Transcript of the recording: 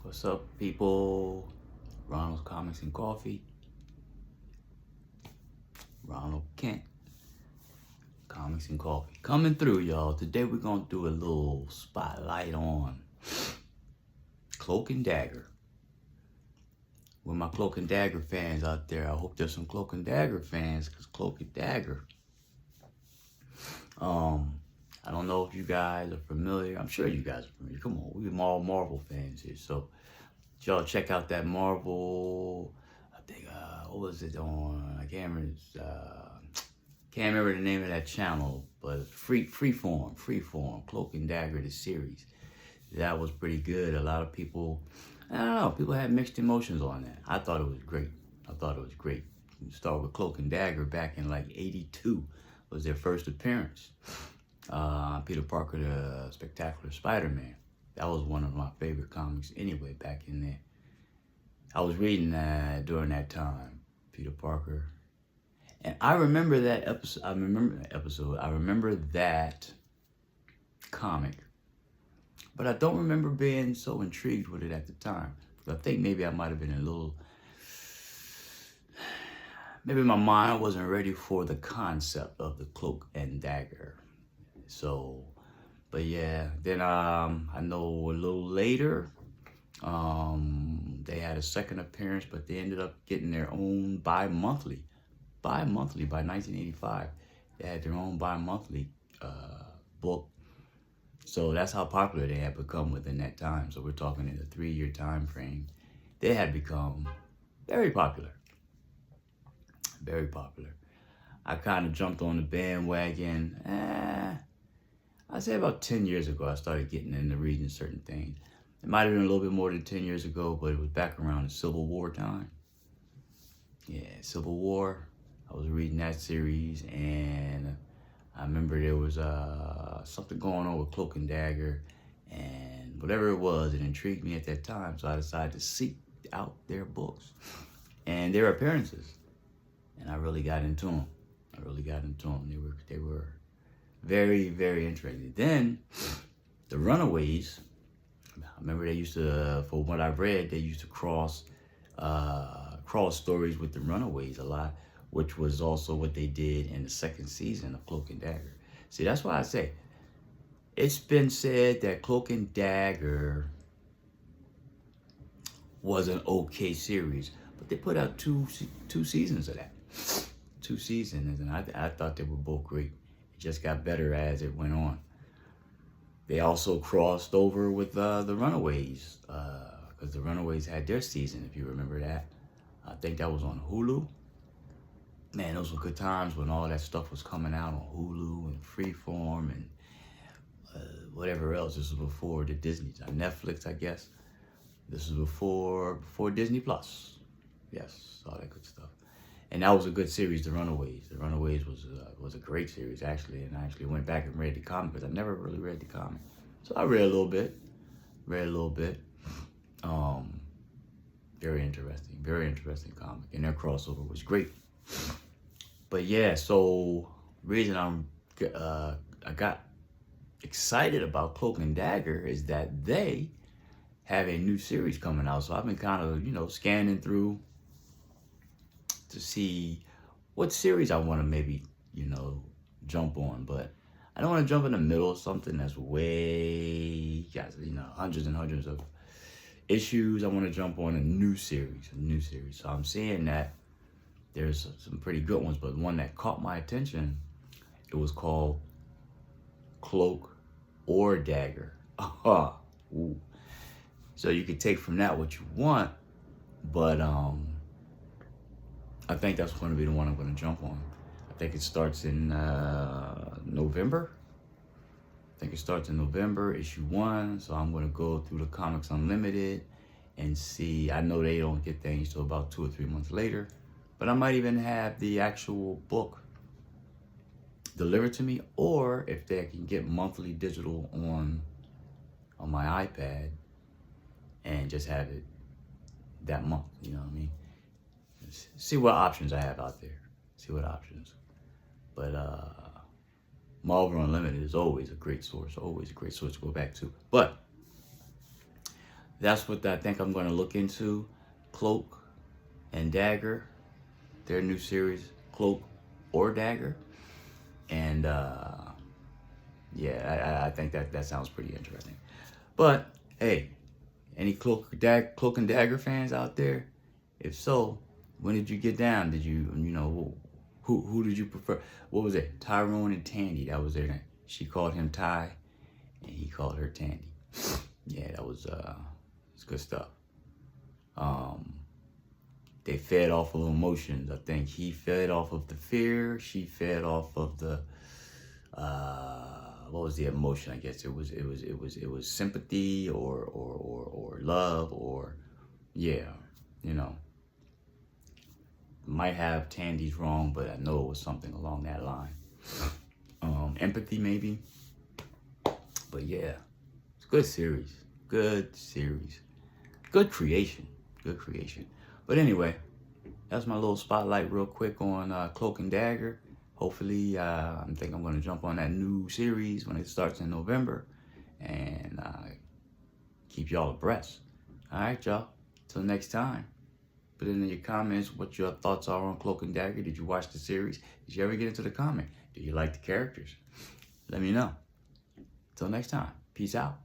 What's up, people? Ronald's Comics and Coffee. Ronald Kent. Comics and Coffee. Coming through, y'all. Today we're going to do a little spotlight on Cloak and Dagger. With my Cloak and Dagger fans out there, I hope there's some Cloak and Dagger fans, because Cloak and Dagger. I don't know if you guys are familiar. I'm sure you guys are familiar. Come on, we're all Marvel fans here. So, y'all check out that Marvel, I think, what was it on? I can't remember the name of that channel, but Freeform, Cloak and Dagger, the series. That was pretty good. A lot of people, I don't know, people had mixed emotions on that. I thought it was great. We started with Cloak and Dagger back in like '82 was their first appearance. Peter Parker, the Spectacular Spider-Man. That was one of my favorite comics anyway back in there. I was reading that during that time, Peter Parker. And I remember that episode. I remember that comic. But I don't remember being so intrigued with it at the time. I think maybe I might have been a little... Maybe my mind wasn't ready for the concept of the Cloak and Dagger. So, but yeah, then I know a little later, they had a second appearance, but they ended up getting their own bi-monthly by 1985. They had their own bi-monthly book. So that's how popular they had become within that time. So we're talking in a 3-year time frame. They had become very popular. Very popular. I kind of jumped on the bandwagon. I'd say about 10 years ago, I started getting into reading certain things. It might have been a little bit more than 10 years ago, but it was back around the Civil War time. Yeah, Civil War. I was reading that series, and I remember there was something going on with Cloak and Dagger, and whatever it was, it intrigued me at that time, so I decided to seek out their books and their appearances, and I really got into them. They were very, very interesting. Then, the Runaways, I remember they used to, for what I've read, they used to cross stories with the Runaways a lot, which was also what they did in the second season of Cloak and Dagger. See, that's why I say, it's been said that Cloak and Dagger was an okay series, but they put out two seasons of that. 2 seasons, and I thought they were both great. It just got better as it went on. They also crossed over with the Runaways, because the Runaways had their season, if you remember that. I think that was on Hulu. Man, those were good times when all that stuff was coming out on Hulu and Freeform and whatever else. This was before the Disney, Netflix, I guess. This was before Disney Plus. Yes, all that good stuff. And that was a good series, The Runaways. The Runaways was a great series, actually. And I actually went back and read the comic, because I never really read the comic. So I read a little bit. Very interesting comic. And their crossover was great. But yeah, so reason I got excited about Cloak and Dagger is that they have a new series coming out. So I've been kind of, scanning through to see what series I want to maybe, jump on. But I don't want to jump in the middle of something that's way, hundreds and hundreds of issues. I want to jump on a new series. So I'm seeing that there's some pretty good ones, but one that caught my attention, it was called Cloak or Dagger. Ooh. So you could take from that what you want, but I think that's going to be the one I'm going to jump on. I think it starts in November. Issue 1. So I'm going to go through the Comics Unlimited and see. I know they don't get things till about 2 or 3 months later, but I might even have the actual book delivered to me, or if they can get monthly digital on my iPad and just have it that month. You know what I mean? See what options I have out there. But Marvel Unlimited is always a great source to go back to. But that's what I think I'm going to look into. Cloak and Dagger, their new series, Cloak or Dagger. And yeah, I think that sounds pretty interesting. But hey, any Cloak and Dagger fans out there? If so, when did you get down? Did you know who did you prefer? What was it? Tyrone and Tandy. That was their name. She called him Ty, and he called her Tandy. Yeah, that was it's good stuff. They fed off of emotions. I think he fed off of the fear. She fed off of the what was the emotion? I guess it was sympathy or love or yeah, you know. Might have Tandy's wrong, but I know it was something along that line. Empathy maybe. But yeah, it's a good series. Good series. Good creation. Good creation. But anyway, that's my little spotlight real quick on Cloak and Dagger. Hopefully, I think I'm going to jump on that new series when it starts in November and keep y'all abreast. All right, y'all. Till next time. Put in your comments what your thoughts are on Cloak and Dagger. Did you watch the series? Did you ever get into the comic? Do you like the characters? Let me know. Till next time. Peace out.